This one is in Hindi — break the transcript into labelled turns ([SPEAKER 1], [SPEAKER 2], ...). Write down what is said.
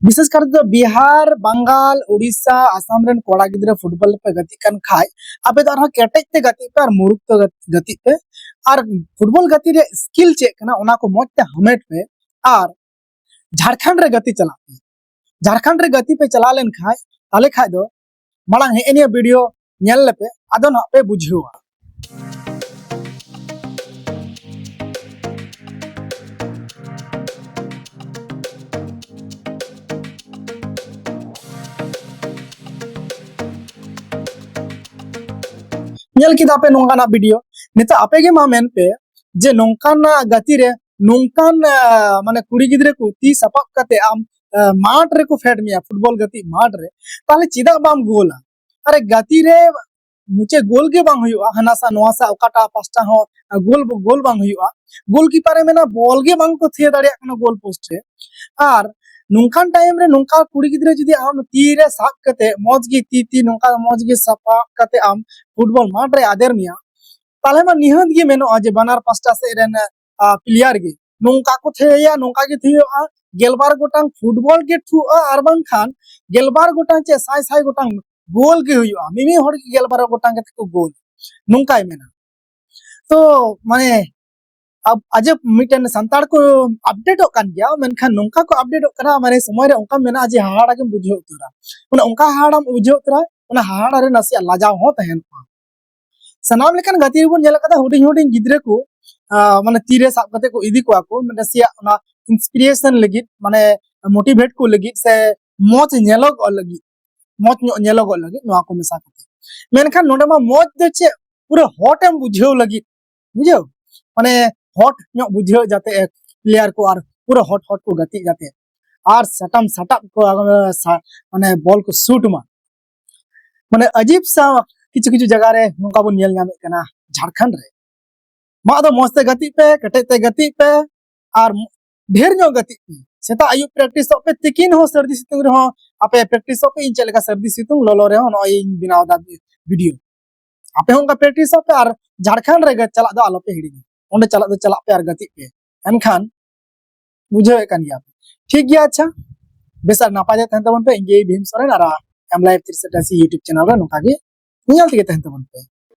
[SPEAKER 1] विशेषकर बिहार बंगाल उड़ीसा आसाम रेन कोड़ा गिद्रा फुटबॉल पे गति कन खाय आपे तो आरो केटेज ते गति पे और मुरुक तो गति पे और फुटबॉल गति रे स्किल चेक कना ओना को मोज ते हमेट पे और झारखंड रे गति चला पे झारखंड रे गति पे चला लेन खाय ताले खाय दो मांग हे एनिया वीडियो नेल पे आदो ना पे बुझियोआ नेल किदा पे नोंकाना वीडियो नेता आपे के मा मेन पे जे नोंकाना गति रे नोंकान माने कुड़ी गिद्रे को ती सपाप कते आम माठ रे को फेड मिया फुटबॉल गति माठ रे ताले चिदा बाम गोला अरे गति रे मुचे गोल के बांग हुआ हनासा नोआसा ओकाटा पास्टा हो गोल बांग हुआ गोलकीपर मेना बॉल के बांग को थे दाड़िया कना गोल पोस्ट रे आर नोंकान टाइम रे नोंका कुड़ी गिद्रे जदी आम ती रे साब कते मौज गी ती नोंका मौज गी सपा कते आम फुटबॉल माठ रे आदेर मिया ताले मा निहत गे मेनो जे बनार पास्टा से रेन प्लेयर गे नोंका को थे या नोंका गे थिया गेलबार गोटांग फुटबॉल के थु आर बांग खान गेलबार गोटांग चे साय साय गोटांग गोल के हुआ मिमी हर की गेलबार गोटांग के को गोल नोंकाय मेना तो माने अब आज मिटन संताड़ को अपडेट कान गया मेनखान नोंका को अपडेट करा माने समय रे ओंका मेना जे हाड़ा के बुझे उतरा उन ओंका हाड़ा बुझे उतरा उन हाड़ा रे नसिया लाजाव हो तहन सनाम लेकिन गति रे बन नेल कदा हुडिंग हुडिंग गिद्रे को माने तीरे साब कते को इदी को नसिया ना इंस्पिरेशन लगी माने मोटिवेट को लगी से मोच नेलग लगी मोच नेलग लगी नोआ को मेसा कते मेनखान नोडे मा मोच दे चे पूरे हॉट एम बुझेव लगी बुझेव माने हॉट नो बुझेव जाते प्लेयर को और पूरा हॉट को गति जाते और सटम सटप को माने बॉल को शूट मा माने अजीब सा किछु किछु जगह रे नोका बन नेल नामे कना झारखंड रे मा दो मस्त गति पे कटेते गति पे और ढेर नो गति पे सेता आयु प्रैक्टिस पे तिकिन हो सर्दी सितुंग रे हो आपे प्रैक्टिस पे इन चलेगा सर्दी सितुंग लोलो रे हो नो इन बिनाव दा वीडियो आपे होंगा प्रैक्टिस पे और झारखंड रे चला दो आलो पे हिड़ी ओंडे चला पे और गति पे एनखान बुझे कान गया ठीक गया अच्छा बेसार नापाजे तहन तबन पे इंगे भीम सोरेन और एम लाइव 360 यूट्यूब चैनल रे नोका गे नियल तिगे तहन तबन पे